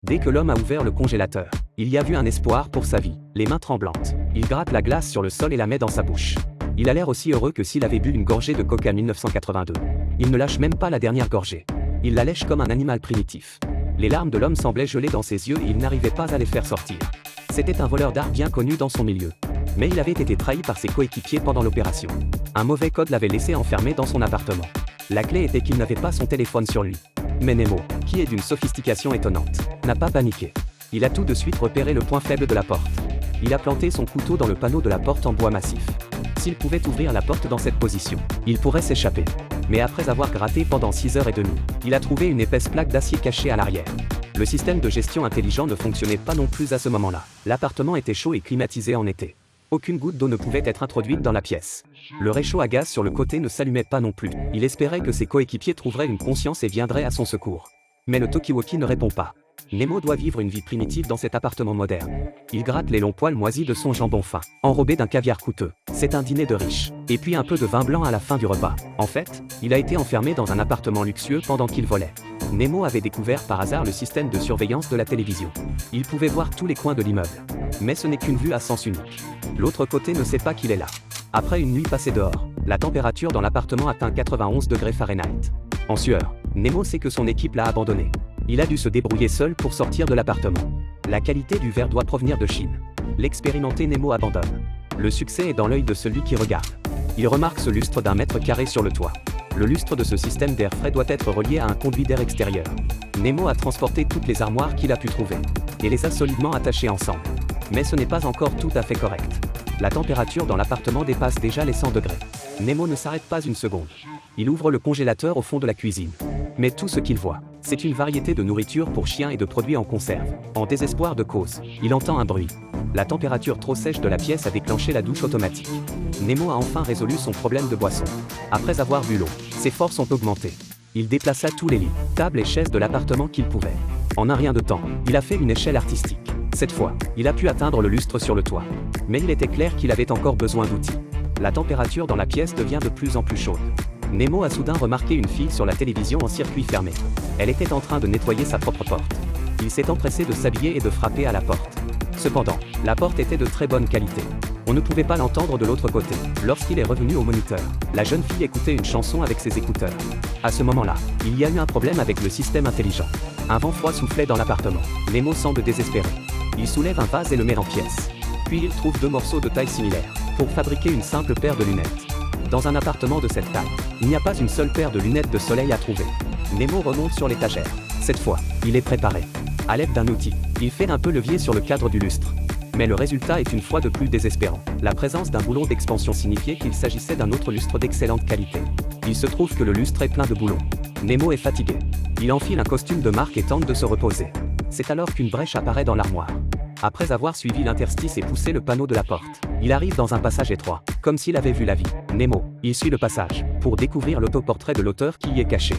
Dès que l'homme a ouvert le congélateur, il y a vu un espoir pour sa vie. Les mains tremblantes, il gratte la glace sur le sol et la met dans sa bouche. Il a l'air aussi heureux que s'il avait bu une gorgée de Coca 1982. Il ne lâche même pas la dernière gorgée. Il la lèche comme un animal primitif. Les larmes de l'homme semblaient gelées dans ses yeux et il n'arrivait pas à les faire sortir. C'était un voleur d'art bien connu dans son milieu. Mais il avait été trahi par ses coéquipiers pendant l'opération. Un mauvais code l'avait laissé enfermé dans son appartement. La clé était qu'il n'avait pas son téléphone sur lui. Mais Nemo, qui est d'une sophistication étonnante, n'a pas paniqué. Il a tout de suite repéré le point faible de la porte. Il a planté son couteau dans le panneau de la porte en bois massif. S'il pouvait ouvrir la porte dans cette position, il pourrait s'échapper. Mais après avoir gratté pendant 6h30, il a trouvé une épaisse plaque d'acier cachée à l'arrière. Le système de gestion intelligent ne fonctionnait pas non plus à ce moment-là. L'appartement était chaud et climatisé en été. Aucune goutte d'eau ne pouvait être introduite dans la pièce. Le réchaud à gaz sur le côté ne s'allumait pas non plus. Il espérait que ses coéquipiers trouveraient une conscience et viendraient à son secours. Mais le talkie-walkie ne répond pas. Nemo doit vivre une vie primitive dans cet appartement moderne. Il gratte les longs poils moisis de son jambon fin, enrobé d'un caviar coûteux. C'est un dîner de riche. Et puis un peu de vin blanc à la fin du repas. En fait, il a été enfermé dans un appartement luxueux pendant qu'il volait. Nemo avait découvert par hasard le système de surveillance de la télévision. Il pouvait voir tous les coins de l'immeuble. Mais ce n'est qu'une vue à sens unique. L'autre côté ne sait pas qu'il est là. Après une nuit passée dehors, la température dans l'appartement atteint 91 degrés Fahrenheit. En sueur, Nemo sait que son équipe l'a abandonné. Il a dû se débrouiller seul pour sortir de l'appartement. La qualité du verre doit provenir de Chine. L'expérimenté Nemo abandonne. Le succès est dans l'œil de celui qui regarde. Il remarque ce lustre d'1 mètre carré sur le toit. Le lustre de ce système d'air frais doit être relié à un conduit d'air extérieur. Nemo a transporté toutes les armoires qu'il a pu trouver et les a solidement attachées ensemble. Mais ce n'est pas encore tout à fait correct. La température dans l'appartement dépasse déjà les 100 degrés. Nemo ne s'arrête pas une seconde. Il ouvre le congélateur au fond de la cuisine. Mais tout ce qu'il voit, c'est une variété de nourriture pour chiens et de produits en conserve. En désespoir de cause, il entend un bruit. La température trop sèche de la pièce a déclenché la douche automatique. Nemo a enfin résolu son problème de boisson. Après avoir bu l'eau, ses forces ont augmenté. Il déplaça tous les lits, tables et chaises de l'appartement qu'il pouvait. En un rien de temps, il a fait une échelle artistique. Cette fois, il a pu atteindre le lustre sur le toit. Mais il était clair qu'il avait encore besoin d'outils. La température dans la pièce devient de plus en plus chaude. Nemo a soudain remarqué une fille sur la télévision en circuit fermé. Elle était en train de nettoyer sa propre porte. Il s'est empressé de s'habiller et de frapper à la porte. Cependant, la porte était de très bonne qualité. On ne pouvait pas l'entendre de l'autre côté. Lorsqu'il est revenu au moniteur, la jeune fille écoutait une chanson avec ses écouteurs. À ce moment-là, il y a eu un problème avec le système intelligent. Un vent froid soufflait dans l'appartement. Nemo semble désespéré. Il soulève un vase et le met en pièces. Puis il trouve 2 morceaux de taille similaire pour fabriquer une simple paire de lunettes. Dans un appartement de cette taille, il n'y a pas une seule paire de lunettes de soleil à trouver. Nemo remonte sur l'étagère. Cette fois, il est préparé. À l'aide d'un outil, il fait un peu levier sur le cadre du lustre. Mais le résultat est une fois de plus désespérant. La présence d'un boulon d'expansion signifiait qu'il s'agissait d'un autre lustre d'excellente qualité. Il se trouve que le lustre est plein de boulons. Nemo est fatigué. Il enfile un costume de marque et tente de se reposer. C'est alors qu'une brèche apparaît dans l'armoire. Après avoir suivi l'interstice et poussé le panneau de la porte, il arrive dans un passage étroit, comme s'il avait vu la vie. Nemo, il suit le passage, pour découvrir l'autoportrait de l'auteur qui y est caché.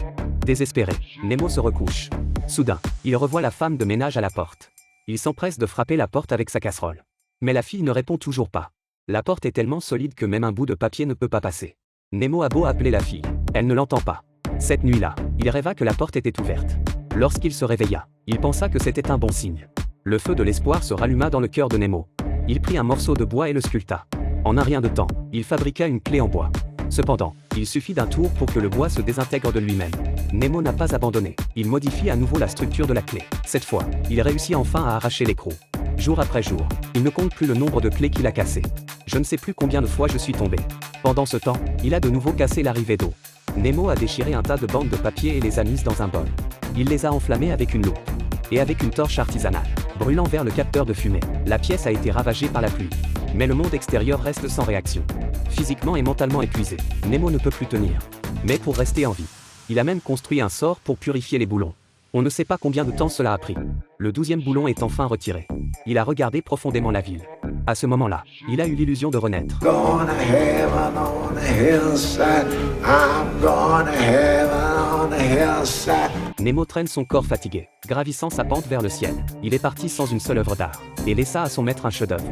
Désespéré, Nemo se recouche. Soudain, il revoit la femme de ménage à la porte. Il s'empresse de frapper la porte avec sa casserole. Mais la fille ne répond toujours pas. La porte est tellement solide que même un bout de papier ne peut pas passer. Nemo a beau appeler la fille, elle ne l'entend pas. Cette nuit-là, il rêva que la porte était ouverte. Lorsqu'il se réveilla, il pensa que c'était un bon signe. Le feu de l'espoir se ralluma dans le cœur de Nemo. Il prit un morceau de bois et le sculpta. En un rien de temps, il fabriqua une clé en bois. Cependant, il suffit d'un tour pour que le bois se désintègre de lui-même. Nemo n'a pas abandonné. Il modifie à nouveau la structure de la clé. Cette fois, il réussit enfin à arracher l'écrou. Jour après jour, il ne compte plus le nombre de clés qu'il a cassées. Je ne sais plus combien de fois je suis tombé. Pendant ce temps, il a de nouveau cassé l'arrivée d'eau. Nemo a déchiré un tas de bandes de papier et les a mises dans un bol. Il les a enflammées avec une loupe et avec une torche artisanale, brûlant vers le capteur de fumée. La pièce a été ravagée par la pluie. Mais le monde extérieur reste sans réaction. Physiquement et mentalement épuisé, Nemo ne peut plus tenir. Mais pour rester en vie, il a même construit un sort pour purifier les boulons. On ne sait pas combien de temps cela a pris. Le 12e boulon est enfin retiré. Il a regardé profondément la ville. À ce moment-là, il a eu l'illusion de renaître. Nemo traîne son corps fatigué, gravissant sa pente vers le ciel. Il est parti sans une seule œuvre d'art, et laissa à son maître un chef-d'œuvre.